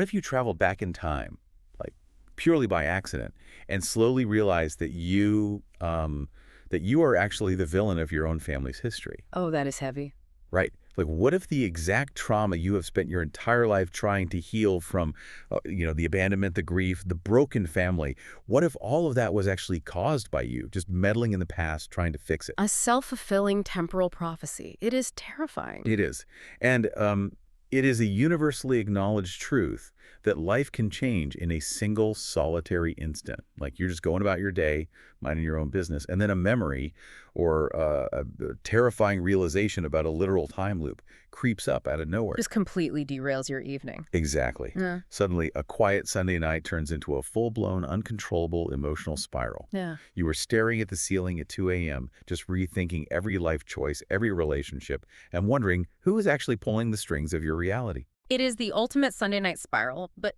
what if you traveled back in time, like purely by accident, and slowly realized that you are actually the villain of your own family's history? Oh, that is heavy. Right. Like, what if the exact trauma you have spent your entire life trying to heal from, the abandonment, the grief, the broken family, what if all of that was actually caused by you, just meddling in the past, trying to fix it? A self-fulfilling temporal prophecy. It is terrifying. It is. And it is a universally acknowledged truth that life can change in a single solitary instant. Like, you're just going about your day, minding your own business, and then a memory or a terrifying realization about a literal time loop creeps up out of nowhere. Just completely derails your evening. Exactly. Yeah. Suddenly, a quiet Sunday night turns into a full-blown, uncontrollable emotional spiral. Yeah. You were staring at the ceiling at 2 a.m., just rethinking every life choice, every relationship, and wondering who is actually pulling the strings of your reality. It is the ultimate Sunday night spiral, but,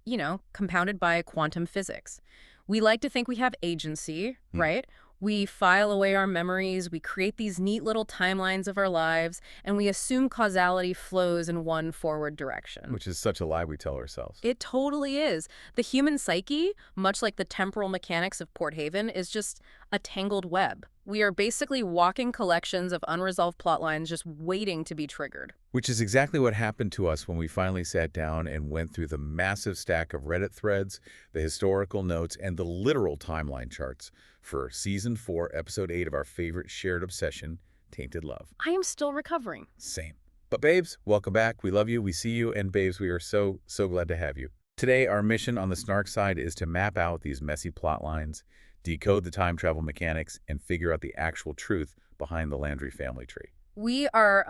compounded by quantum physics. We like to think we have agency, right? We file away our memories, we create these neat little timelines of our lives, and we assume causality flows in one forward direction. Which is such a lie we tell ourselves. It totally is. The human psyche, much like the temporal mechanics of Port Haven, is just a tangled web. We are basically walking collections of unresolved plot lines just waiting to be triggered. Which is exactly what happened to us when we finally sat down and went through the massive stack of Reddit threads, the historical notes, and the literal timeline charts for Season 4, Episode 8 of our favorite shared obsession, Tainted Love. I am still recovering. Same. But babes, welcome back. We love you, we see you, and babes, we are so glad to have you. Today, our mission on the Snark side is to map out these messy plot lines, decode the time travel mechanics, and figure out the actual truth behind the Landry family tree. We are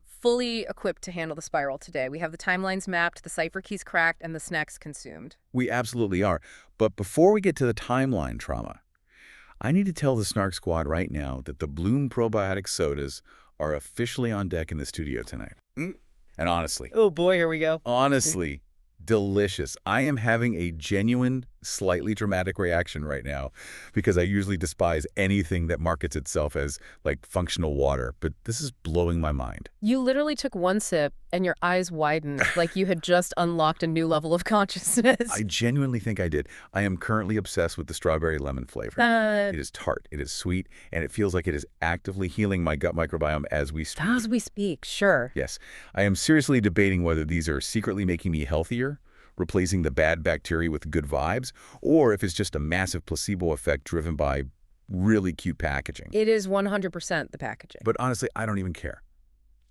fully equipped to handle the spiral today. We have the timelines mapped, the cipher keys cracked, and the snacks consumed. We absolutely are. But before we get to the timeline trauma, I need to tell the Snark Squad right now that the Bloom probiotic sodas are officially on deck in the studio tonight. And honestly, Oh boy, here we go. honestly, delicious. I am having a genuine, slightly dramatic reaction right now because I usually despise anything that markets itself as, like, functional water, but this is blowing my mind. You literally took one sip and your eyes widened like you had just unlocked a new level of consciousness. I genuinely think I did. I am currently obsessed with the strawberry lemon flavor. It is tart, it is sweet, and it feels like it is actively healing my gut microbiome as we speak. As we speak, sure. Yes, I am seriously debating whether these are secretly making me healthier, replacing the bad bacteria with good vibes, or if it's just a massive placebo effect driven by really cute packaging. It is 100% the packaging. But honestly, I don't even care.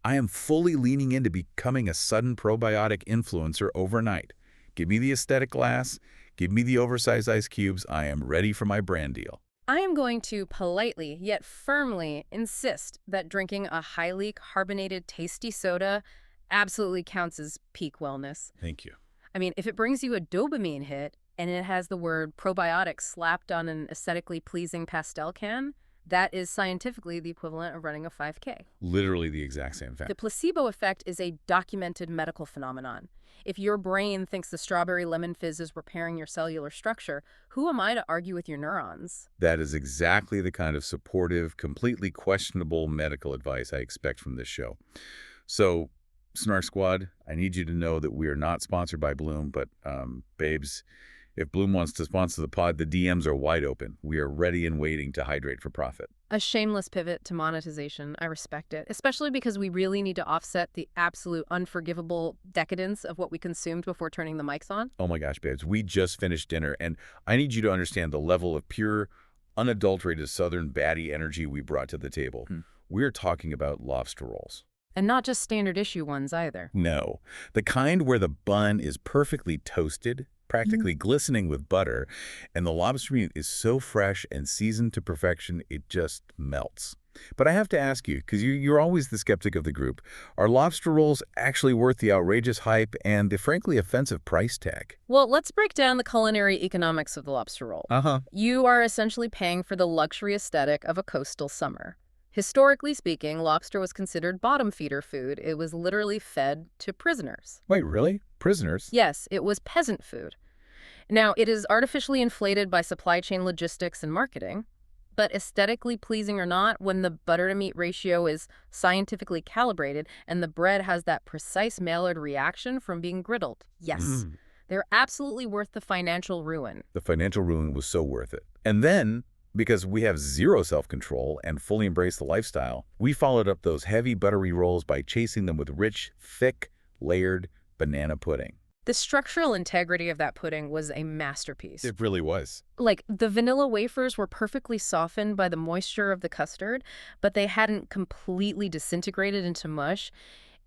I am fully leaning into becoming a sudden probiotic influencer overnight. Give me the aesthetic glass, give me the oversized ice cubes, I am ready for my brand deal. I am going to politely yet firmly insist that drinking a highly carbonated tasty soda absolutely counts as peak wellness. Thank you. I mean, if it brings you a dopamine hit and it has the word probiotic slapped on an aesthetically pleasing pastel can, that is scientifically the equivalent of running a 5K. Literally the exact same thing. The placebo effect is a documented medical phenomenon. If your brain thinks the strawberry lemon fizz is repairing your cellular structure, who am I to argue with your neurons? That is exactly the kind of supportive, completely questionable medical advice I expect from this show. So, Snark Squad, I need you to know that we are not sponsored by Bloom, but babes, if Bloom wants to sponsor the pod, the DMs are wide open. We are ready and waiting to hydrate for profit. A shameless pivot to monetization. I respect it, especially because we really need to offset the absolute unforgivable decadence of what we consumed before turning the mics on. Oh my gosh, babes, we just finished dinner, and I need you to understand the level of pure, unadulterated Southern baddie energy we brought to the table. We're talking about lobster rolls. And not just standard issue ones either. No, the kind where the bun is perfectly toasted, practically glistening with butter, and the lobster meat is so fresh and seasoned to perfection it just melts. But I have to ask you, because you're always the skeptic of the group, are lobster rolls actually worth the outrageous hype and the frankly offensive price tag? Well, let's break down the culinary economics of the lobster roll. You are essentially paying for the luxury aesthetic of a coastal summer. Historically speaking, lobster was considered bottom feeder food. It was literally fed to prisoners. Wait, really? Prisoners? Yes, it was peasant food. Now, it is artificially inflated by supply chain logistics and marketing, but aesthetically pleasing or not, when the butter-to-meat ratio is scientifically calibrated and the bread has that precise Maillard reaction from being griddled, yes, They're absolutely worth the financial ruin. The financial ruin was so worth it. And then, because we have zero self-control and fully embrace the lifestyle, we followed up those heavy buttery rolls by chasing them with rich, thick, layered banana pudding. The structural integrity of that pudding was a masterpiece. It really was. Like, the vanilla wafers were perfectly softened by the moisture of the custard, but they hadn't completely disintegrated into mush.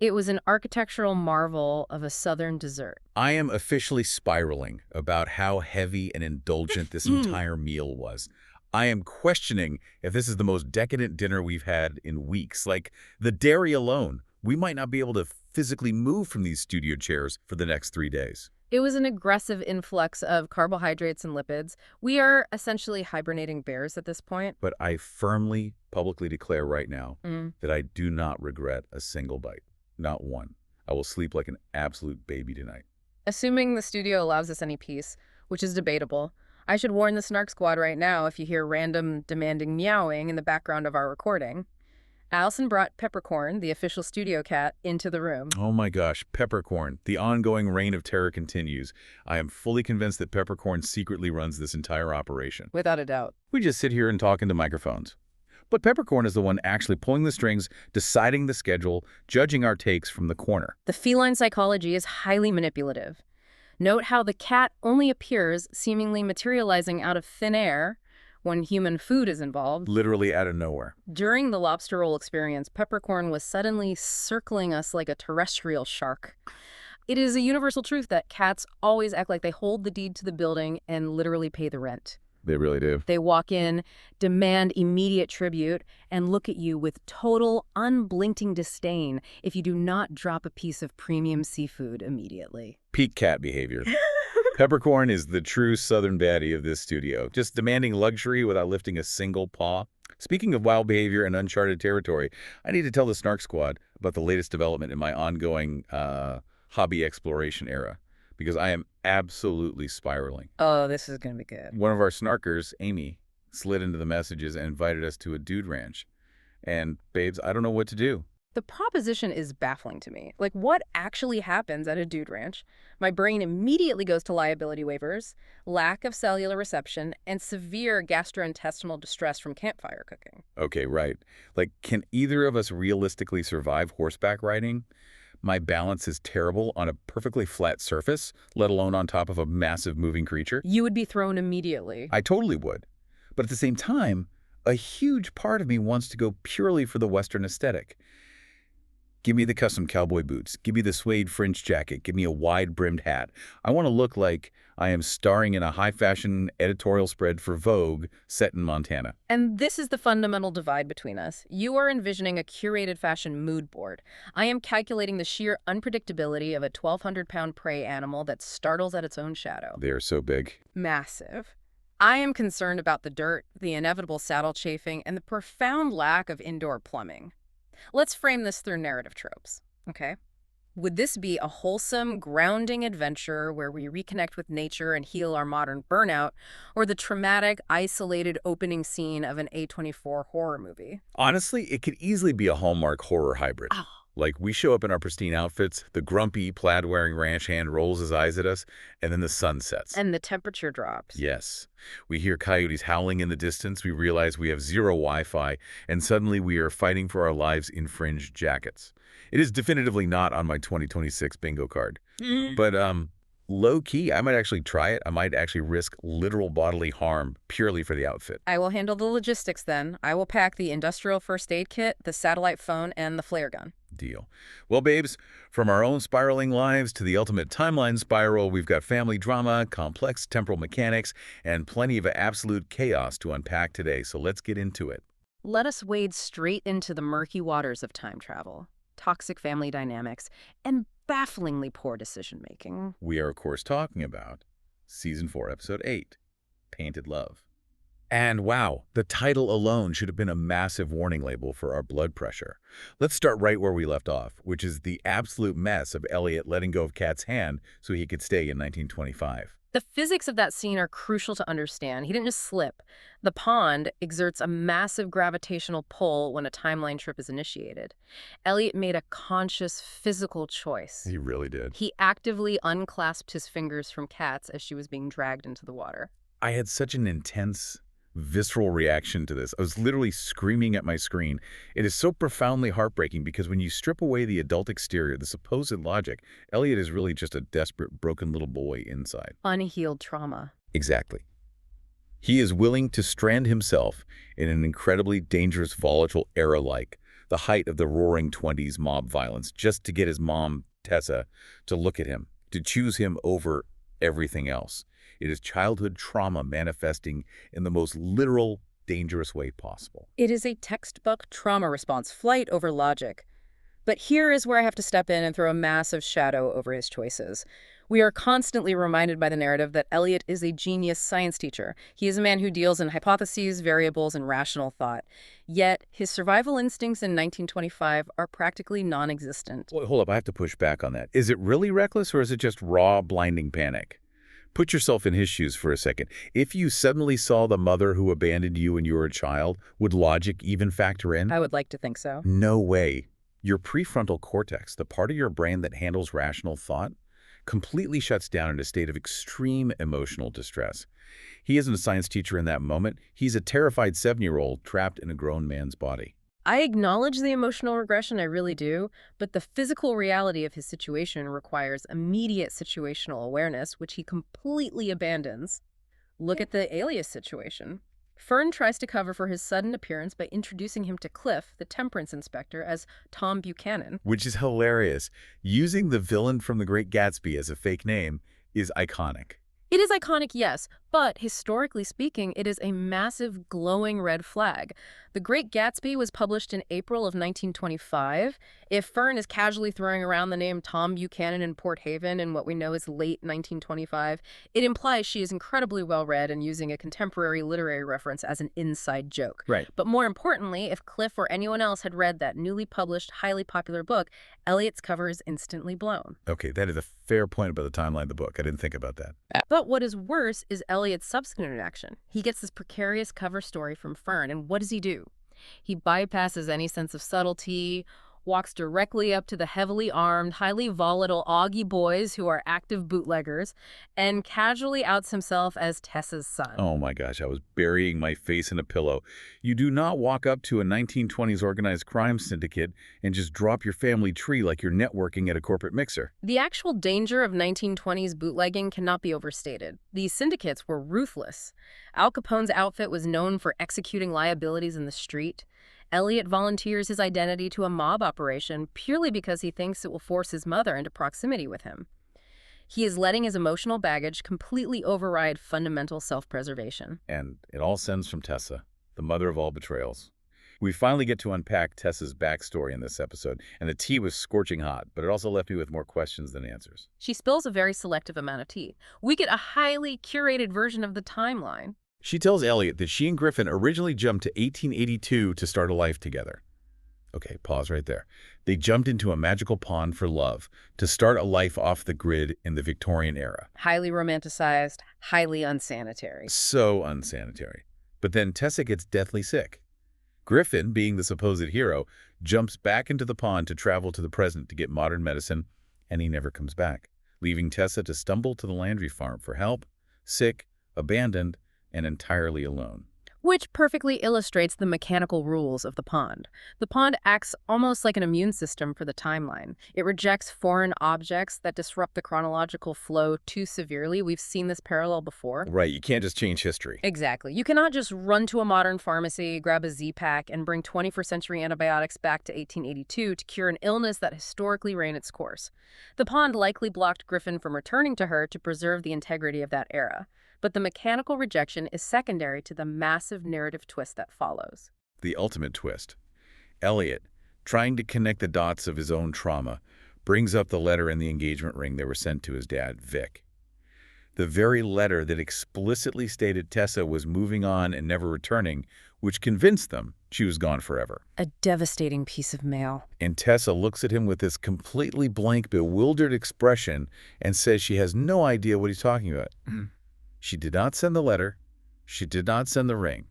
It was an architectural marvel of a southern dessert. I am officially spiraling about how heavy and indulgent this entire meal was. I am questioning if this is the most decadent dinner we've had in weeks. Like, the dairy alone, we might not be able to physically move from these studio chairs for the next 3 days. It was an aggressive influx of carbohydrates and lipids. We are essentially hibernating bears at this point. But I firmly, publicly declare right now that I do not regret a single bite. Not one. I will sleep like an absolute baby tonight. Assuming the studio allows us any peace, which is debatable, I should warn the Snark Squad right now if you hear random demanding meowing in the background of our recording. Allison brought Peppercorn, the official studio cat, into the room. Oh my gosh, Peppercorn. The ongoing reign of terror continues. I am fully convinced that Peppercorn secretly runs this entire operation. Without a doubt. We just sit here and talk into microphones. But Peppercorn is the one actually pulling the strings, deciding the schedule, judging our takes from the corner. The feline psychology is highly manipulative. Note how the cat only appears, seemingly materializing out of thin air, when human food is involved. Literally out of nowhere. During the lobster roll experience, Peppercorn was suddenly circling us like a terrestrial shark. It is a universal truth that cats always act like they hold the deed to the building and literally pay the rent. They really do. They walk in, demand immediate tribute, and look at you with total, unblinking disdain if you do not drop a piece of premium seafood immediately. Peak cat behavior. Peppercorn is the true southern baddie of this studio, just demanding luxury without lifting a single paw. Speaking of wild behavior and uncharted territory, I need to tell the Snark Squad about the latest development in my ongoing hobby exploration era, because I am absolutely spiraling. Oh, this is going to be good. One of our snarkers, Amy, slid into the messages and invited us to a dude ranch. And, babes, I don't know what to do. The proposition is baffling to me. Like, what actually happens at a dude ranch? My brain immediately goes to liability waivers, lack of cellular reception, and severe gastrointestinal distress from campfire cooking. Okay, right. Like, can either of us realistically survive horseback riding? My balance is terrible on a perfectly flat surface, let alone on top of a massive moving creature. You would be thrown immediately. I totally would. But at the same time, a huge part of me wants to go purely for the Western aesthetic. Give me the custom cowboy boots. Give me the suede fringe jacket. Give me a wide-brimmed hat. I want to look like I am starring in a high-fashion editorial spread for Vogue set in Montana. And this is the fundamental divide between us. You are envisioning a curated fashion mood board. I am calculating the sheer unpredictability of a 1,200-pound prey animal that startles at its own shadow. They are so big. Massive. I am concerned about the dirt, the inevitable saddle chafing, and the profound lack of indoor plumbing. Let's frame this through narrative tropes, okay? Would this be a wholesome, grounding adventure where we reconnect with nature and heal our modern burnout, or the traumatic, isolated opening scene of an A24 horror movie? Honestly, it could easily be a Hallmark horror hybrid. Oh. Like, we show up in our pristine outfits, the grumpy, plaid-wearing ranch hand rolls his eyes at us, and then the sun sets. And the temperature drops. Yes. We hear coyotes howling in the distance, we realize we have zero Wi-Fi, and suddenly we are fighting for our lives in fringe jackets. It is definitively not on my 2026 bingo card. But, low-key, I might actually try it. I might actually risk literal bodily harm purely for the outfit. I will handle the logistics then. I will pack the industrial first aid kit, the satellite phone, and the flare gun. Deal. Well, babes, from our own spiraling lives to the ultimate timeline spiral, we've got family drama, complex temporal mechanics, and plenty of absolute chaos to unpack today, so let's get into it. Let us wade straight into the murky waters of time travel, toxic family dynamics, and bafflingly poor decision-making. We are, of course, talking about Season 4, Episode 8, Tainted Love. And wow, the title alone should have been a massive warning label for our blood pressure. Let's start right where we left off, which is the absolute mess of Elliot letting go of Kat's hand so he could stay in 1925. The physics of that scene are crucial to understand. He didn't just slip. The pond exerts a massive gravitational pull when a timeline trip is initiated. Elliot made a conscious physical choice. He really did. He actively unclasped his fingers from Kat's as she was being dragged into the water. I had such an intense, visceral reaction to this. I was literally screaming at my screen. It is so profoundly heartbreaking because when you strip away the adult exterior, the supposed logic, Elliot is really just a desperate, broken little boy inside. Unhealed trauma. Exactly. He is willing to strand himself in an incredibly dangerous, volatile era like the height of the roaring 20s mob violence just to get his mom, Tessa, to look at him, to choose him over everything else. It is childhood trauma manifesting in the most literal, dangerous way possible. It is a textbook trauma response, flight over logic. But here is where I have to step in and throw a massive shadow over his choices. We are constantly reminded by the narrative that Elliot is a genius science teacher. He is a man who deals in hypotheses, variables, and rational thought. Yet, his survival instincts in 1925 are practically non-existent. Wait, hold up, I have to push back on that. Is it really reckless or is it just raw, blinding panic? Put yourself in his shoes for a second. If you suddenly saw the mother who abandoned you when you were a child, would logic even factor in? I would like to think so. No way. Your prefrontal cortex, the part of your brain that handles rational thought, completely shuts down in a state of extreme emotional distress. He isn't a science teacher in that moment. He's a terrified 7-year-old trapped in a grown man's body. I acknowledge the emotional regression, I really do, but the physical reality of his situation requires immediate situational awareness, which he completely abandons. Look at the alias situation. Fern tries to cover for his sudden appearance by introducing him to Cliff, the temperance inspector, as Tom Buchanan. Which is hilarious. Using the villain from The Great Gatsby as a fake name is iconic. It is iconic, yes, but historically speaking, it is a massive glowing red flag. The Great Gatsby was published in April of 1925. If Fern is casually throwing around the name Tom Buchanan in Port Haven in what we know is late 1925, it implies she is incredibly well-read and using a contemporary literary reference as an inside joke. Right. But more importantly, if Cliff or anyone else had read that newly published, highly popular book, Elliot's cover is instantly blown. Okay, that is a fair point about the timeline of the book. I didn't think about that. But what is worse is Elliot's subsequent reaction. He gets this precarious cover story from Fern, and what does he do? He bypasses any sense of subtlety, walks directly up to the heavily armed, highly volatile Augie boys who are active bootleggers, and casually outs himself as Tessa's son. Oh my gosh, I was burying my face in a pillow. You do not walk up to a 1920s organized crime syndicate and just drop your family tree like you're networking at a corporate mixer. The actual danger of 1920s bootlegging cannot be overstated. These syndicates were ruthless. Al Capone's outfit was known for executing liabilities in the street. Elliot volunteers his identity to a mob operation purely because he thinks it will force his mother into proximity with him. He is letting his emotional baggage completely override fundamental self-preservation. And it all stems from Tessa, the mother of all betrayals. We finally get to unpack Tessa's backstory in this episode, and the tea was scorching hot, but it also left me with more questions than answers. She spills a very selective amount of tea. We get a highly curated version of the timeline. She tells Elliot that she and Griffin originally jumped to 1882 to start a life together. Okay, pause right there. They jumped into a magical pond for love to start a life off the grid in the Victorian era. Highly romanticized, highly unsanitary. So unsanitary. But then Tessa gets deathly sick. Griffin, being the supposed hero, jumps back into the pond to travel to the present to get modern medicine, and he never comes back, leaving Tessa to stumble to the Landry farm for help, sick, abandoned, and entirely alone. Which perfectly illustrates the mechanical rules of the pond. The pond acts almost like an immune system for the timeline. It rejects foreign objects that disrupt the chronological flow too severely. We've seen this parallel before. Right, you can't just change history. Exactly. You cannot just run to a modern pharmacy, grab a Z-Pack, and bring 21st century antibiotics back to 1882 to cure an illness that historically ran its course. The pond likely blocked Griffin from returning to her to preserve the integrity of that era. But the mechanical rejection is secondary to the massive narrative twist that follows. The ultimate twist. Elliot, trying to connect the dots of his own trauma, brings up the letter and the engagement ring they were sent to his dad, Vic. The very letter that explicitly stated Tessa was moving on and never returning, which convinced them she was gone forever. A devastating piece of mail. And Tessa looks at him with this completely blank, bewildered expression and says she has no idea what he's talking about. She did not send the letter. She did not send the ring.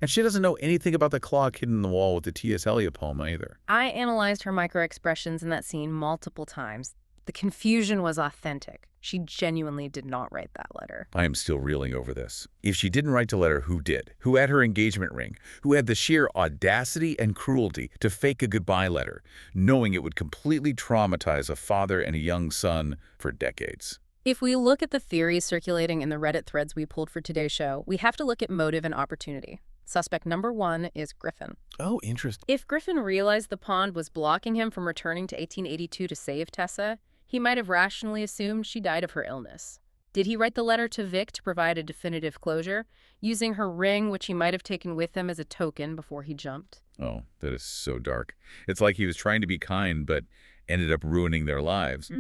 And she doesn't know anything about the clock hidden in the wall with the T.S. Eliot poem either. I analyzed her micro-expressions in that scene multiple times. The confusion was authentic. She genuinely did not write that letter. I am still reeling over this. If she didn't write the letter, who did? Who had her engagement ring? Who had the sheer audacity and cruelty to fake a goodbye letter, knowing it would completely traumatize a father and a young son for decades? If we look at the theories circulating in the Reddit threads we pulled for today's show, we have to look at motive and opportunity. Suspect number 1 is Griffin. Oh, interesting. If Griffin realized the pond was blocking him from returning to 1882 to save Tessa, he might have rationally assumed she died of her illness. Did he write the letter to Vic to provide a definitive closure, using her ring, which he might have taken with him as a token before he jumped? Oh, that is so dark. It's like he was trying to be kind, but ended up ruining their lives.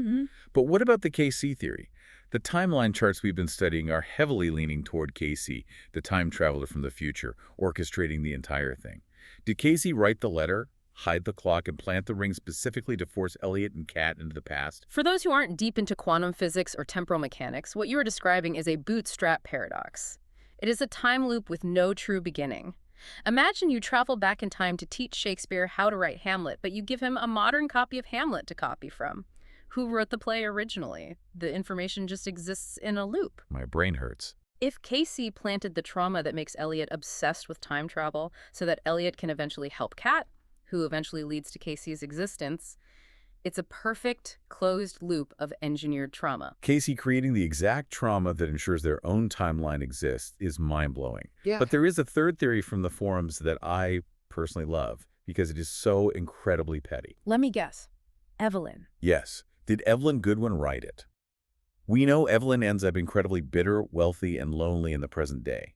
But what about the KC theory? The timeline charts we've been studying are heavily leaning toward Casey, the time traveler from the future, orchestrating the entire thing. Did Casey write the letter, hide the clock, and plant the ring specifically to force Elliot and Kat into the past? For those who aren't deep into quantum physics or temporal mechanics, what you are describing is a bootstrap paradox. It is a time loop with no true beginning. Imagine you travel back in time to teach Shakespeare how to write Hamlet, but you give him a modern copy of Hamlet to copy from. Who wrote the play originally? The information just exists in a loop. My brain hurts. If Casey planted the trauma that makes Elliot obsessed with time travel so that Elliot can eventually help Kat, who eventually leads to Casey's existence, it's a perfect closed loop of engineered trauma. Casey creating the exact trauma that ensures their own timeline exists is mind-blowing. Yeah. But there is a third theory from the forums that I personally love because it is so incredibly petty. Let me guess. Evelyn. Yes. Did Evelyn Goodwin write it? We know Evelyn ends up incredibly bitter, wealthy, and lonely in the present day.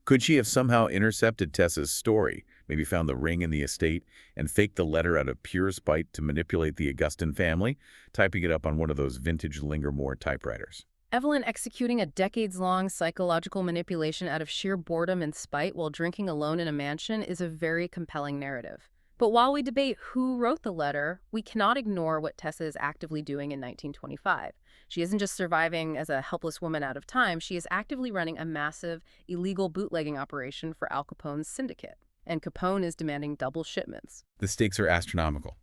Could she have somehow intercepted Tessa's story, maybe found the ring in the estate, and faked the letter out of pure spite to manipulate the Augustine family, typing it up on one of those vintage Lingermore typewriters? Evelyn executing a decades-long psychological manipulation out of sheer boredom and spite while drinking alone in a mansion is a very compelling narrative. But while we debate who wrote the letter, we cannot ignore what Tessa is actively doing in 1925. She isn't just surviving as a helpless woman out of time, she is actively running a massive, illegal bootlegging operation for Al Capone's syndicate. And Capone is demanding double shipments. The stakes are astronomical.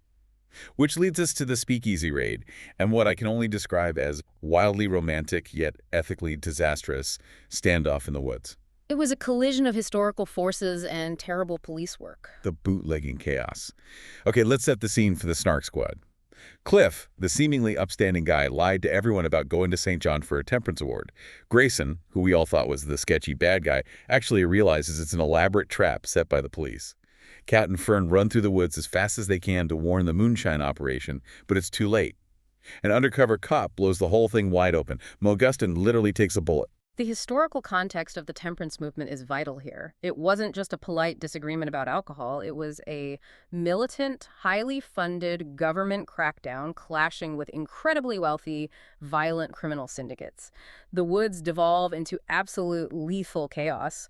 Which leads us to the speakeasy raid, and what I can only describe as wildly romantic yet ethically disastrous standoff in the woods. It was a collision of historical forces and terrible police work. The bootlegging chaos. Okay, let's set the scene for the Snark squad. Cliff, the seemingly upstanding guy, lied to everyone about going to St. John for a temperance award. Grayson, who we all thought was the sketchy bad guy, actually realizes it's an elaborate trap set by the police. Kat and Fern run through the woods as fast as they can to warn the moonshine operation, but it's too late. An undercover cop blows the whole thing wide open. Augustine literally takes a bullet. The historical context of the temperance movement is vital here. It wasn't just a polite disagreement about alcohol. It was a militant, highly funded government crackdown clashing with incredibly wealthy, violent criminal syndicates. The woods devolve into absolute lethal chaos.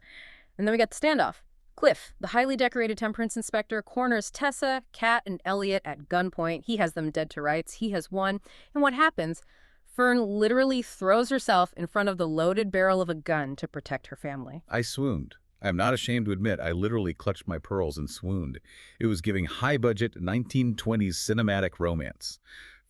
And then we got the standoff. Cliff, the highly decorated temperance inspector, corners Tessa, Kat, and Elliot at gunpoint. He has them dead to rights. He has won. And what happens? Fern literally throws herself in front of the loaded barrel of a gun to protect her family. I swooned. I am not ashamed to admit I literally clutched my pearls and swooned. It was giving high-budget 1920s cinematic romance.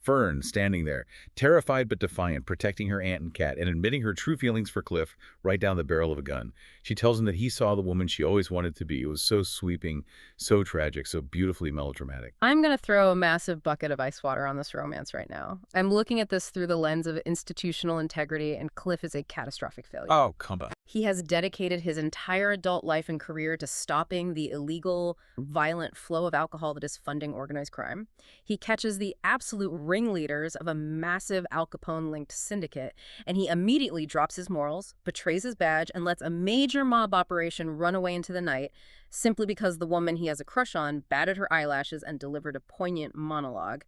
Fern standing there, terrified but defiant, protecting her aunt and Kat and admitting her true feelings for Cliff right down the barrel of a gun. She tells him that he saw the woman she always wanted to be. It was so sweeping, so tragic, so beautifully melodramatic. I'm going to throw a massive bucket of ice water on this romance right now. I'm looking at this through the lens of institutional integrity, and Cliff is a catastrophic failure. Oh, come on. He has dedicated his entire adult life and career to stopping the illegal, violent flow of alcohol that is funding organized crime. He catches the absolute ringleaders of a massive Al Capone-linked syndicate, and he immediately drops his morals, betrays his badge, and lets a major mob operation run away into the night simply because the woman he has a crush on batted her eyelashes and delivered a poignant monologue.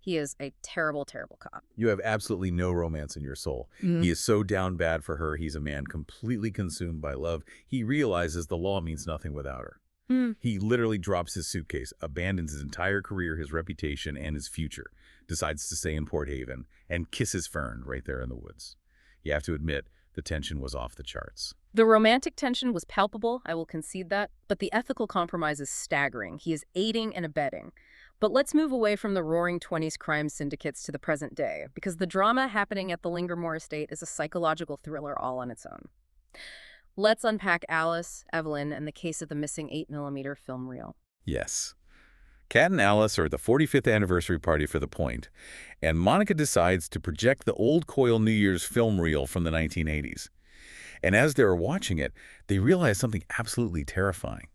He is a terrible, terrible cop. You have absolutely no romance in your soul. He is so down bad for her. He's a man completely consumed by love. He realizes the law means nothing without her. He literally drops his suitcase, abandons his entire career, his reputation, and his future, decides to stay in Port Haven, and kisses Fern right there in the woods. You have to admit, the tension was off the charts. The romantic tension was palpable, I will concede that, but the ethical compromise is staggering. He is aiding and abetting. But let's move away from the roaring 20s crime syndicates to the present day, because the drama happening at the Lingermore estate is a psychological thriller all on its own. Let's unpack Alice, Evelyn, and the case of the missing 8mm film reel. Yes. Kat and Alice are at the 45th anniversary party for The Point, and Monica decides to project the old Coil New Year's film reel from the 1980s. And as they're watching it, they realize something absolutely terrifying.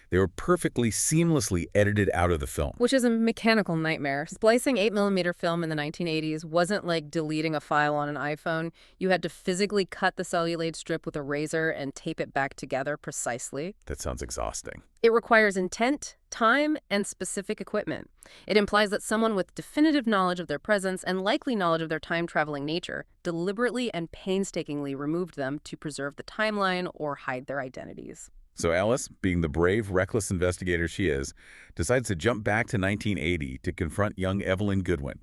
They were perfectly, seamlessly edited out of the film. Which is a mechanical nightmare. Splicing 8mm film in the 1980s wasn't like deleting a file on an iPhone. You had to physically cut the celluloid strip with a razor and tape it back together precisely. That sounds exhausting. It requires intent, time, and specific equipment. It implies that someone with definitive knowledge of their presence and likely knowledge of their time-traveling nature deliberately and painstakingly removed them to preserve the timeline or hide their identities. So Alice, being the brave, reckless investigator she is, decides to jump back to 1980 to confront young Evelyn Goodwin,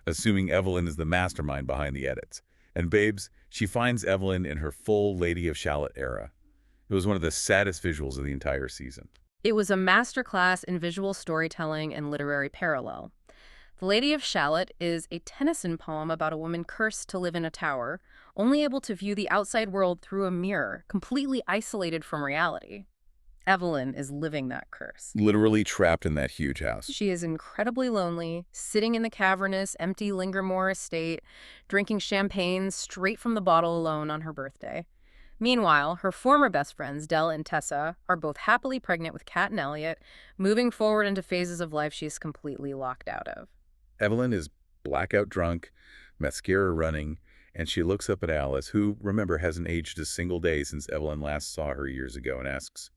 assuming Evelyn is the mastermind behind the edits. And babes, she finds Evelyn in her full Lady of Shalott era. It was one of the saddest visuals of the entire season. It was a masterclass in visual storytelling and literary parallel. The Lady of Shalott is a Tennyson poem about a woman cursed to live in a tower, only able to view the outside world through a mirror, completely isolated from reality. Evelyn is living that curse. Literally trapped in that huge house. She is incredibly lonely, sitting in the cavernous, empty Lingermore estate, drinking champagne straight from the bottle alone on her birthday. Meanwhile, her former best friends, Dell and Tessa, are both happily pregnant with Kat and Elliot, moving forward into phases of life she's completely locked out of. Evelyn is blackout drunk, mascara running, and she looks up at Alice, who, remember, hasn't aged a single day since Evelyn last saw her years ago, and asks,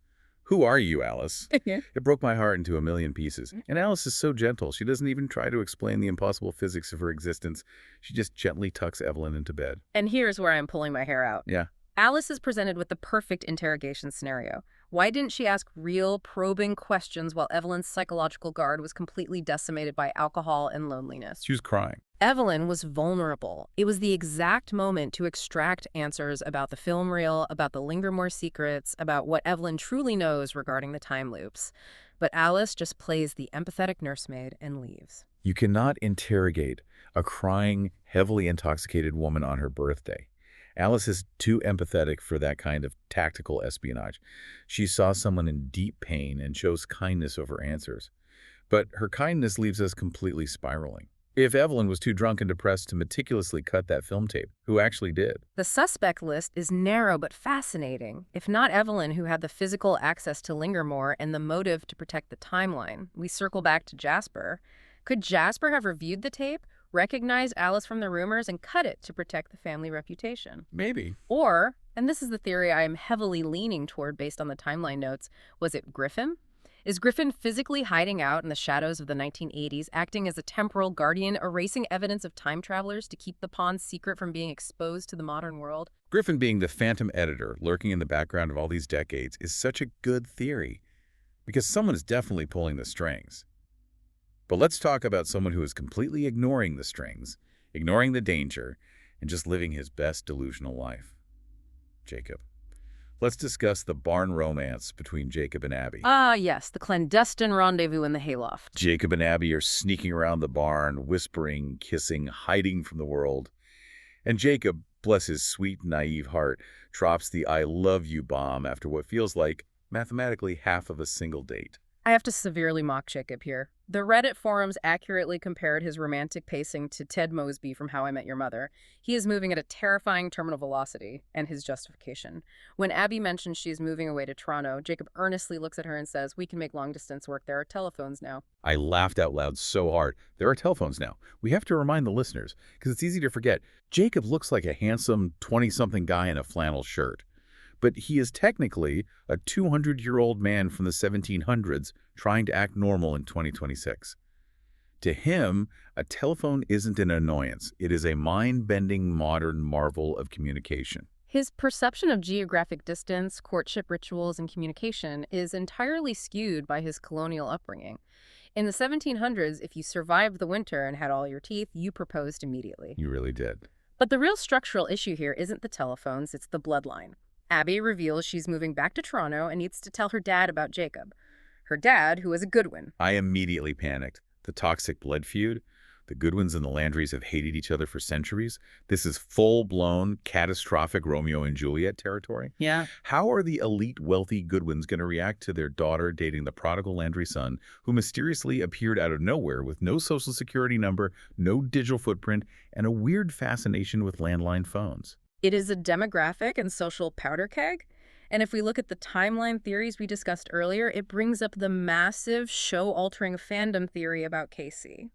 "Who are you, Alice?" It broke my heart into a million pieces. And Alice is so gentle. She doesn't even try to explain the impossible physics of her existence. She just gently tucks Evelyn into bed. And here's where I'm pulling my hair out. Yeah. Alice is presented with the perfect interrogation scenario. Why didn't she ask real, probing questions while Evelyn's psychological guard was completely decimated by alcohol and loneliness? She was crying. Evelyn was vulnerable. It was the exact moment to extract answers about the film reel, about the Lingermore secrets, about what Evelyn truly knows regarding the time loops. But Alice just plays the empathetic nursemaid and leaves. You cannot interrogate a crying, heavily intoxicated woman on her birthday. Alice is too empathetic for that kind of tactical espionage. She saw someone in deep pain and chose kindness over answers. But her kindness leaves us completely spiraling. If Evelyn was too drunk and depressed to meticulously cut that film tape, who actually did? The suspect list is narrow but fascinating. If not Evelyn, who had the physical access to Lingermore and the motive to protect the timeline, we circle back to Jasper. Could Jasper have reviewed the tape, recognized Alice from the rumors, and cut it to protect the family reputation? Maybe. Or, and this is the theory I am heavily leaning toward based on the timeline notes, was it Griffin? Is Griffin physically hiding out in the shadows of the 1980s, acting as a temporal guardian, erasing evidence of time travelers to keep the pawn's secret from being exposed to the modern world? Griffin being the phantom editor lurking in the background of all these decades is such a good theory, because someone is definitely pulling the strings. But let's talk about someone who is completely ignoring the strings, ignoring the danger, and just living his best delusional life. Jacob. Let's discuss the barn romance between Jacob and Abby. Ah, yes, the clandestine rendezvous in the hayloft. Jacob and Abby are sneaking around the barn, whispering, kissing, hiding from the world. And Jacob, bless his sweet, naive heart, drops the "I love you" bomb after what feels like, mathematically, half of a single date. I have to severely mock Jacob here. The Reddit forums accurately compared his romantic pacing to Ted Mosby from How I Met Your Mother. He is moving at a terrifying terminal velocity, and his justification. When Abby mentions she's moving away to Toronto, Jacob earnestly looks at her and says, "We can make long-distance work. There are telephones now." I laughed out loud so hard. There are telephones now. We have to remind the listeners, because it's easy to forget. Jacob looks like a handsome 20-something guy in a flannel shirt. But he is technically a 200-year-old man from the 1700s trying to act normal in 2026. To him, a telephone isn't an annoyance. It is a mind-bending modern marvel of communication. His perception of geographic distance, courtship rituals, and communication is entirely skewed by his colonial upbringing. In the 1700s, if you survived the winter and had all your teeth, you proposed immediately. You really did. But the real structural issue here isn't the telephones, it's the bloodline. Abby reveals she's moving back to Toronto and needs to tell her dad about Jacob. Her dad, who is a Goodwin. I immediately panicked. The toxic blood feud? The Goodwins and the Landrys have hated each other for centuries. This is full-blown, catastrophic Romeo and Juliet territory. Yeah. How are the elite, wealthy Goodwins going to react to their daughter dating the prodigal Landry son, who mysteriously appeared out of nowhere with no social security number, no digital footprint, and a weird fascination with landline phones? It is a demographic and social powder keg. And if we look at the timeline theories we discussed earlier, it brings up the massive show-altering fandom theory about Casey.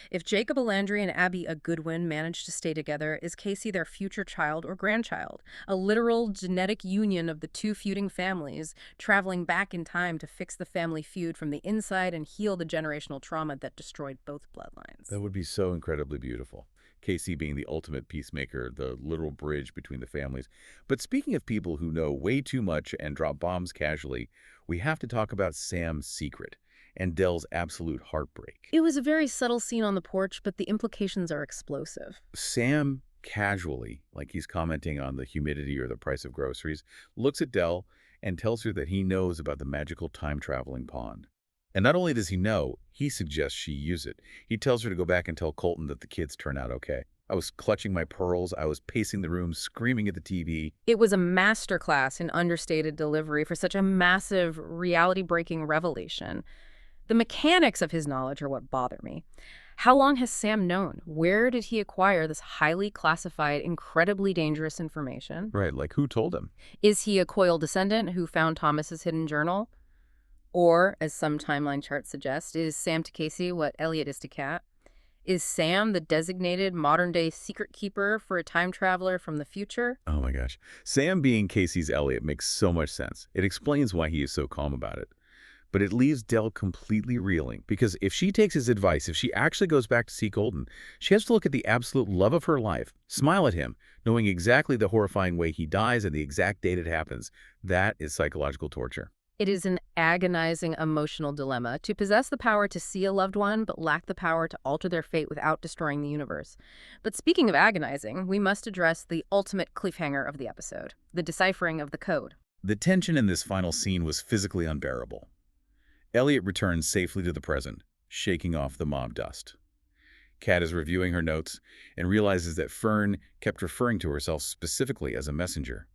If Jacob a Landry and Abby a Goodwin manage to stay together, is Casey their future child or grandchild? A literal genetic union of the two feuding families, traveling back in time to fix the family feud from the inside and heal the generational trauma that destroyed both bloodlines. That would be so incredibly beautiful. Casey being the ultimate peacemaker, the literal bridge between the families. But speaking of people who know way too much and drop bombs casually, we have to talk about Sam's secret and Dell's absolute heartbreak. It was a very subtle scene on the porch, but the implications are explosive. Sam casually, like he's commenting on the humidity or the price of groceries, looks at Dell and tells her that he knows about the magical time-traveling pond. And not only does he know, he suggests she use it. He tells her to go back and tell Colton that the kids turn out okay. I was clutching my pearls. I was pacing the room, screaming at the TV. It was a masterclass in understated delivery for such a massive, reality-breaking revelation. The mechanics of his knowledge are what bother me. How long has Sam known? Where did he acquire this highly classified, incredibly dangerous information? Right, like who told him? Is he a Coyle descendant who found Thomas's hidden journal? Or, as some timeline charts suggest, is Sam to Casey what Elliot is to Kat? Is Sam the designated modern-day secret keeper for a time traveler from the future? Oh my gosh. Sam being Casey's Elliot makes so much sense. It explains why he is so calm about it. But it leaves Dell completely reeling, because if she takes his advice, if she actually goes back to see Colton, she has to look at the absolute love of her life, smile at him, knowing exactly the horrifying way he dies and the exact date it happens. That is psychological torture. It is an agonizing emotional dilemma to possess the power to see a loved one but lack the power to alter their fate without destroying the universe. But speaking of agonizing, we must address the ultimate cliffhanger of the episode, the deciphering of the code. The tension in this final scene was physically unbearable. Elliot returns safely to the present, shaking off the mob dust. Kat is reviewing her notes and realizes that Fern kept referring to herself specifically as a messenger.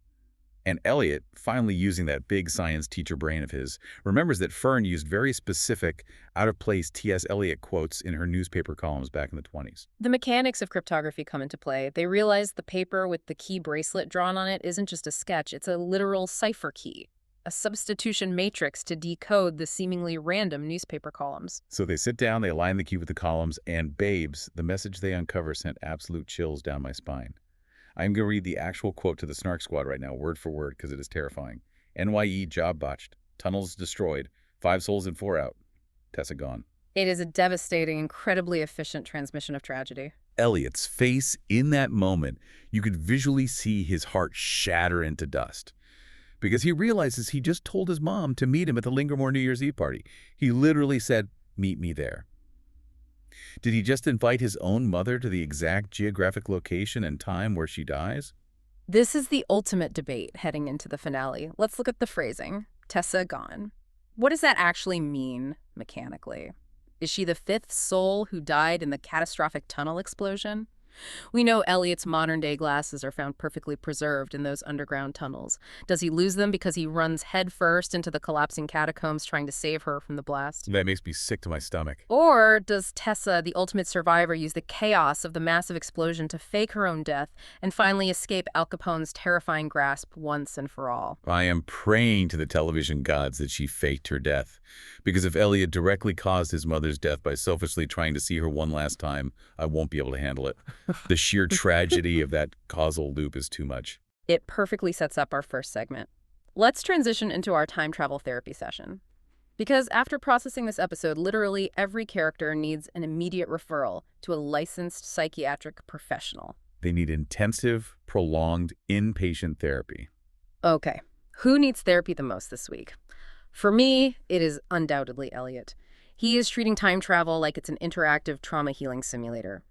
And Elliot, finally using that big science teacher brain of his, remembers that Fern used very specific, out-of-place T.S. Eliot quotes in her newspaper columns back in the 1920s. The mechanics of cryptography come into play. They realize the paper with the key bracelet drawn on it isn't just a sketch, it's a literal cipher key, a substitution matrix to decode the seemingly random newspaper columns. So they sit down, they align the key with the columns, and babes, the message they uncover sent absolute chills down my spine. I'm going to read the actual quote to the Snark squad right now, word for word, because it is terrifying. NYE job botched. Tunnels destroyed. 5 souls and 4 out. Tessa gone. It is a devastating, incredibly efficient transmission of tragedy. Elliot's face in that moment, you could visually see his heart shatter into dust. Because he realizes he just told his mom to meet him at the Lingermore New Year's Eve party. He literally said, "Meet me there." Did he just invite his own mother to the exact geographic location and time where she dies? This is the ultimate debate heading into the finale. Let's look at the phrasing. Tessa gone. What does that actually mean mechanically? Is she the 5th soul who died in the catastrophic tunnel explosion? We know Elliot's modern-day glasses are found perfectly preserved in those underground tunnels. Does he lose them because he runs headfirst into the collapsing catacombs trying to save her from the blast? That makes me sick to my stomach. Or does Tessa, the ultimate survivor, use the chaos of the massive explosion to fake her own death and finally escape Al Capone's terrifying grasp once and for all? I am praying to the television gods that she faked her death. Because if Elliot directly caused his mother's death by selfishly trying to see her one last time, I won't be able to handle it. The sheer tragedy of that causal loop is too much. It perfectly sets up our first segment. Let's transition into our time travel therapy session. Because after processing this episode, literally every character needs an immediate referral to a licensed psychiatric professional. They need intensive, prolonged, inpatient therapy. Okay, who needs therapy the most this week? For me, it is undoubtedly Elliot. He is treating time travel like it's an interactive trauma healing simulator.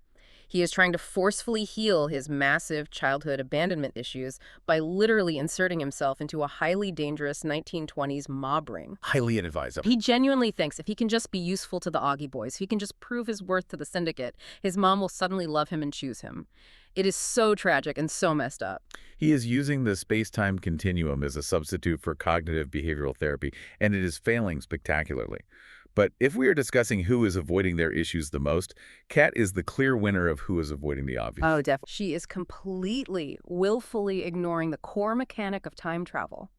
He is trying to forcefully heal his massive childhood abandonment issues by literally inserting himself into a highly dangerous 1920s mob ring. Highly inadvisable. He genuinely thinks if he can just be useful to the Augie boys, if he can just prove his worth to the syndicate, his mom will suddenly love him and choose him. It is so tragic and so messed up. He is using the space-time continuum as a substitute for cognitive behavioral therapy, and it is failing spectacularly. But if we are discussing who is avoiding their issues the most, Kat is the clear winner of who is avoiding the obvious. Oh, definitely. She is completely, willfully ignoring the core mechanic of time travel.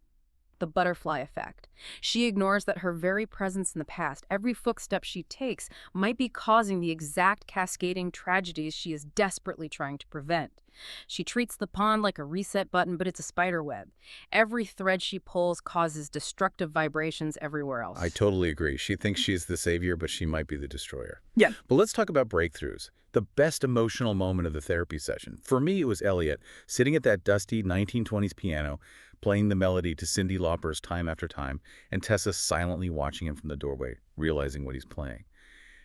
The butterfly effect. She ignores that her very presence in the past, every footstep she takes, might be causing the exact cascading tragedies she is desperately trying to prevent. She treats the pond like a reset button, but it's a spider web. Every thread she pulls causes destructive vibrations everywhere else. I totally agree. She thinks she's the savior, but she might be the destroyer. Yeah. But let's talk about breakthroughs. The best emotional moment of the therapy session. For me, it was Elliot, sitting at that dusty 1920s piano, playing the melody to Cyndi Lauper's Time After Time, and Tessa silently watching him from the doorway, realizing what he's playing.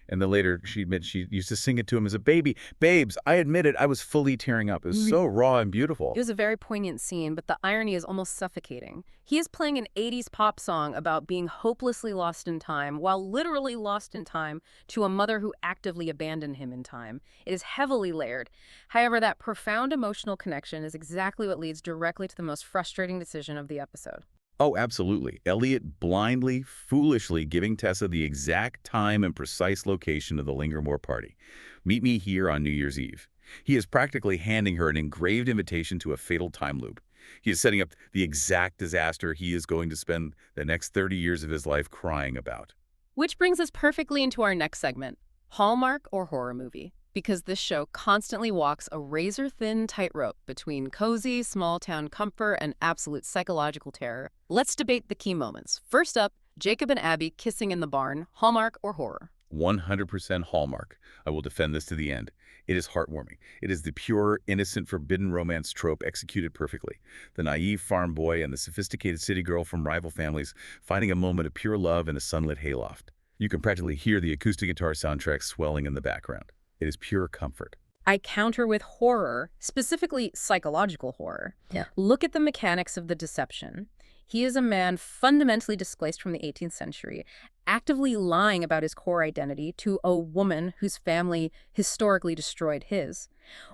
And then later, she admits she used to sing it to him as a baby. Babes, I admit it, I was fully tearing up. It was so raw and beautiful. It was a very poignant scene, but the irony is almost suffocating. He is playing an 80s pop song about being hopelessly lost in time, while literally lost in time, to a mother who actively abandoned him in time. It is heavily layered. However, that profound emotional connection is exactly what leads directly to the most frustrating decision of the episode. Oh, absolutely. Elliot blindly, foolishly giving Tessa the exact time and precise location of the Lingermore party. Meet me here on New Year's Eve. He is practically handing her an engraved invitation to a fatal time loop. He is setting up the exact disaster he is going to spend the next 30 years of his life crying about. Which brings us perfectly into our next segment, Hallmark or horror movie. Because this show constantly walks a razor-thin tightrope between cozy, small-town comfort and absolute psychological terror. Let's debate the key moments. First up, Jacob and Abby kissing in the barn, Hallmark or horror? 100% Hallmark. I will defend this to the end. It is heartwarming. It is the pure, innocent, forbidden romance trope executed perfectly. The naive farm boy and the sophisticated city girl from rival families finding a moment of pure love in a sunlit hayloft. You can practically hear the acoustic guitar soundtrack swelling in the background. It is pure comfort. I counter with horror, specifically psychological horror. Yeah. Look at the mechanics of the deception. He is a man fundamentally displaced from the 18th century, actively lying about his core identity to a woman whose family historically destroyed his.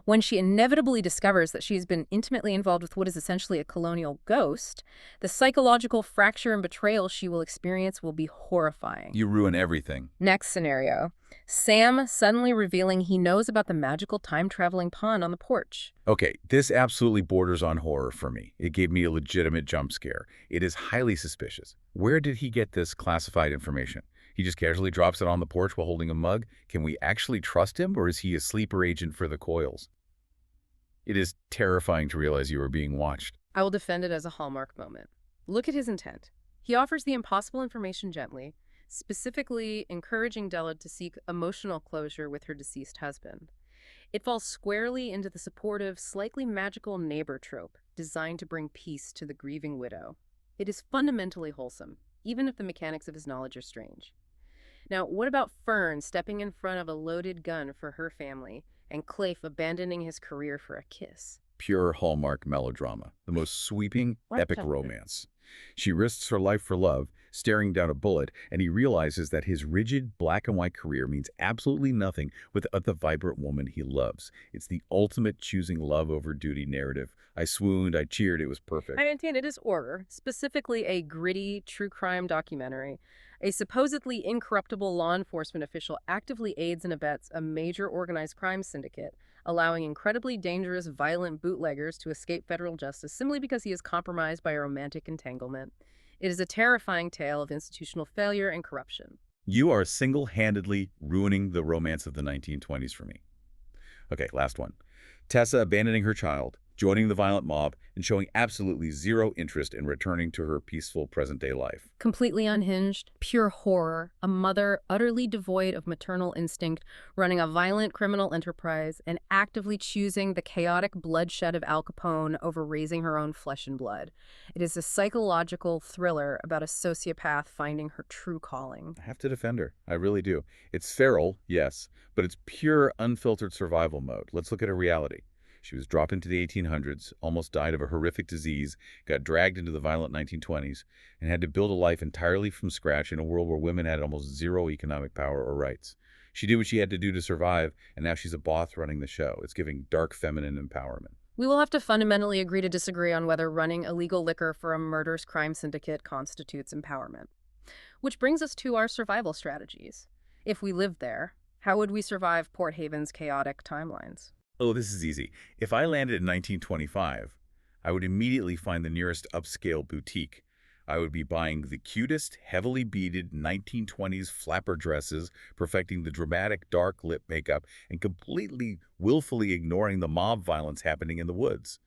When she inevitably discovers that she's been intimately involved with what is essentially a colonial ghost, the psychological fracture and betrayal she will experience will be horrifying. You ruin everything. Next scenario. Sam suddenly revealing he knows about the magical time-traveling pond on the porch. Okay, this absolutely borders on horror for me. It gave me a legitimate jump scare. It is highly suspicious. Where did he get this classified information? He just casually drops it on the porch while holding a mug? Can we actually trust him, or is he a sleeper agent for the coils? It is terrifying to realize you are being watched. I will defend it as a Hallmark moment. Look at his intent. He offers the impossible information gently, specifically encouraging Della to seek emotional closure with her deceased husband. It falls squarely into the supportive, slightly magical neighbor trope designed to bring peace to the grieving widow. It is fundamentally wholesome, even if the mechanics of his knowledge are strange. Now, what about Fern stepping in front of a loaded gun for her family, and Clafe abandoning his career for a kiss? Pure Hallmark melodrama. The most sweeping, epic romance. She risks her life for love, staring down a bullet, and he realizes that his rigid black and white career means absolutely nothing without the vibrant woman he loves. It's the ultimate choosing love over duty narrative. I swooned, I cheered, it was perfect. I maintain it is horror, specifically a gritty, true crime documentary. A supposedly incorruptible law enforcement official actively aids and abets a major organized crime syndicate, allowing incredibly dangerous, violent bootleggers to escape federal justice simply because he is compromised by a romantic entanglement. It is a terrifying tale of institutional failure and corruption. You are single-handedly ruining the romance of the 1920s for me. Okay, last one. Tessa abandoning her child, joining the violent mob and showing absolutely zero interest in returning to her peaceful present-day life. Completely unhinged, pure horror, a mother utterly devoid of maternal instinct, running a violent criminal enterprise and actively choosing the chaotic bloodshed of Al Capone over raising her own flesh and blood. It is a psychological thriller about a sociopath finding her true calling. I have to defend her. I really do. It's feral, yes, but it's pure, unfiltered survival mode. Let's look at her reality. She was dropped into the 1800s, almost died of a horrific disease, got dragged into the violent 1920s, and had to build a life entirely from scratch in a world where women had almost zero economic power or rights. She did what she had to do to survive, and now she's a boss running the show. It's giving dark feminine empowerment. We will have to fundamentally agree to disagree on whether running illegal liquor for a murderous crime syndicate constitutes empowerment. Which brings us to our survival strategies. If we lived there, how would we survive Port Haven's chaotic timelines? Oh, this is easy. If I landed in 1925, I would immediately find the nearest upscale boutique. I would be buying the cutest, heavily beaded 1920s flapper dresses, perfecting the dramatic dark lip makeup, and completely, willfully ignoring the mob violence happening in the woods.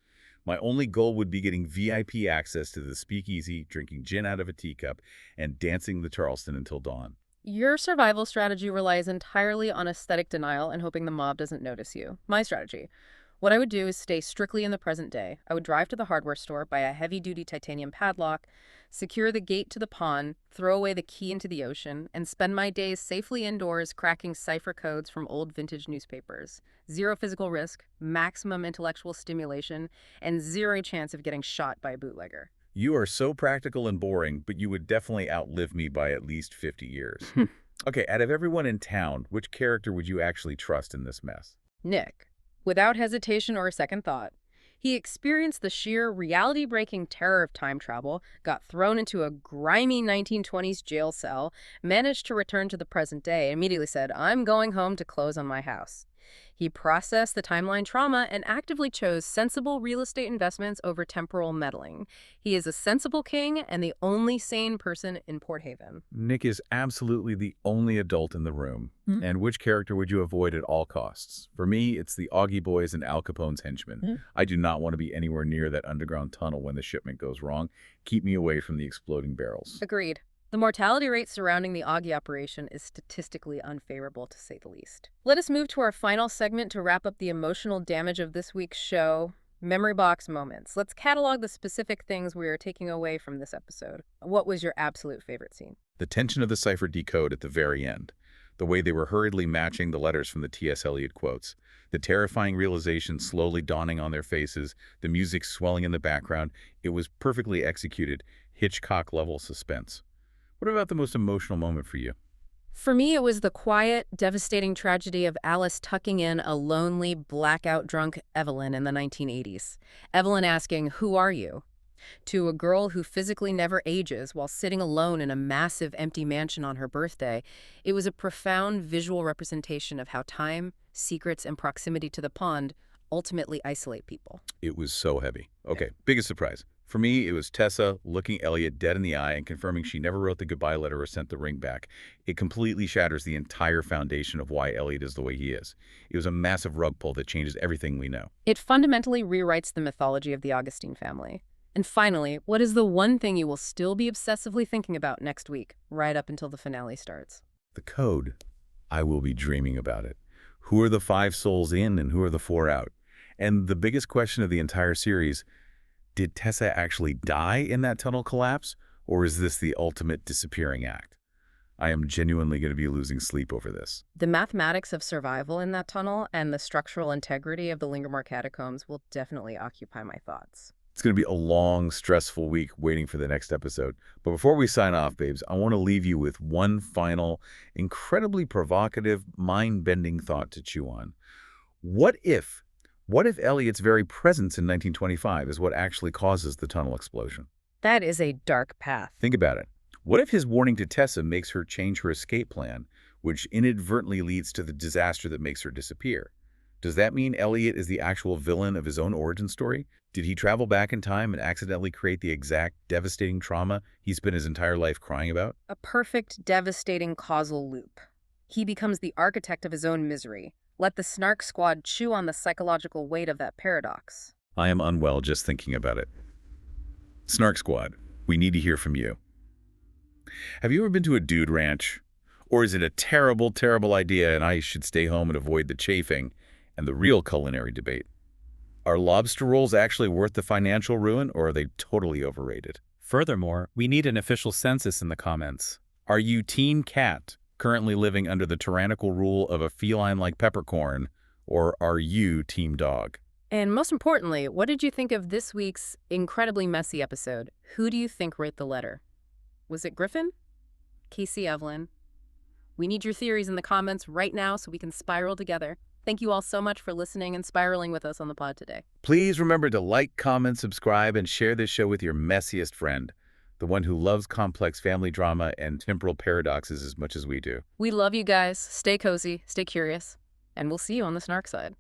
My only goal would be getting VIP access to the speakeasy, drinking gin out of a teacup, and dancing the Charleston until dawn. Your survival strategy relies entirely on aesthetic denial and hoping the mob doesn't notice you. My strategy. What I would do is stay strictly in the present day. I would drive to the hardware store, buy a heavy-duty titanium padlock, secure the gate to the pond, throw away the key into the ocean, and spend my days safely indoors cracking cipher codes from old vintage newspapers. Zero physical risk, maximum intellectual stimulation, and zero chance of getting shot by a bootlegger. You are so practical and boring, but you would definitely outlive me by at least 50 years. Okay, out of everyone in town, which character would you actually trust in this mess? Nick, without hesitation or a second thought, he experienced the sheer reality-breaking terror of time travel, got thrown into a grimy 1920s jail cell, managed to return to the present day, and immediately said, "I'm going home to close on my house." He processed the timeline trauma and actively chose sensible real estate investments over temporal meddling. He is a sensible king and the only sane person in Port Haven. Nick is absolutely the only adult in the room. And which character would you avoid at all costs? For me, it's the Augie boys and Al Capone's henchmen. I do not want to be anywhere near that underground tunnel when the shipment goes wrong. Keep me away from the exploding barrels. Agreed. The mortality rate surrounding the Augie operation is statistically unfavorable, to say the least. Let us move to our final segment to wrap up the emotional damage of this week's show, memory box moments. Let's catalog the specific things we are taking away from this episode. What was your absolute favorite scene? The tension of the cipher decode at the very end. The way they were hurriedly matching the letters from the T.S. Eliot quotes. The terrifying realization slowly dawning on their faces, the music swelling in the background. It was perfectly executed, Hitchcock-level suspense. What about the most emotional moment for you? For me, it was the quiet, devastating tragedy of Alice tucking in a lonely, blackout-drunk Evelyn in the 1980s. Evelyn asking, "Who are you?" to a girl who physically never ages while sitting alone in a massive empty mansion on her birthday. It was a profound visual representation of how time, secrets, and proximity to the pond ultimately isolate people. It was so heavy. Okay, biggest surprise. For me, it was Tessa looking Elliot dead in the eye and confirming she never wrote the goodbye letter or sent the ring back. It completely shatters the entire foundation of why Elliot is the way he is. It was a massive rug pull that changes everything we know. It fundamentally rewrites the mythology of the Augustine family. And finally, what is the one thing you will still be obsessively thinking about next week, right up until the finale starts? The code. I will be dreaming about it. Who are the 5 souls in and who are the 4 out? And the biggest question of the entire series, did Tessa actually die in that tunnel collapse, or is this the ultimate disappearing act? I am genuinely going to be losing sleep over this. The mathematics of survival in that tunnel and the structural integrity of the Lingermore catacombs will definitely occupy my thoughts. It's going to be a long, stressful week waiting for the next episode. But before we sign off, babes, I want to leave you with one final, incredibly provocative, mind-bending thought to chew on. What if Elliot's very presence in 1925 is what actually causes the tunnel explosion? That is a dark path. Think about it. What if his warning to Tessa makes her change her escape plan, which inadvertently leads to the disaster that makes her disappear? Does that mean Elliot is the actual villain of his own origin story? Did he travel back in time and accidentally create the exact devastating trauma he spent his entire life crying about? A perfect, devastating causal loop. He becomes the architect of his own misery. Let the Snark squad chew on the psychological weight of that paradox. I am unwell just thinking about it. Snark Squad, we need to hear from you. Have you ever been to a dude ranch? Or is it a terrible, terrible idea and I should stay home and avoid the chafing and the real culinary debate? Are lobster rolls actually worth the financial ruin, or are they totally overrated? Furthermore, we need an official census in the comments. Are you Team Cat, currently living under the tyrannical rule of a feline like Peppercorn, or are you Team Dog? And most importantly, what did you think of this week's incredibly messy episode? Who do you think wrote the letter? Was it Griffin? Casey Evelyn? We need your theories in the comments right now so we can spiral together. Thank you all so much for listening and spiraling with us on the pod today. Please remember to like, comment, subscribe, and share this show with your messiest friend, the one who loves complex family drama and temporal paradoxes as much as we do. We love you guys. Stay cozy, stay curious, and we'll see you on the Snark side.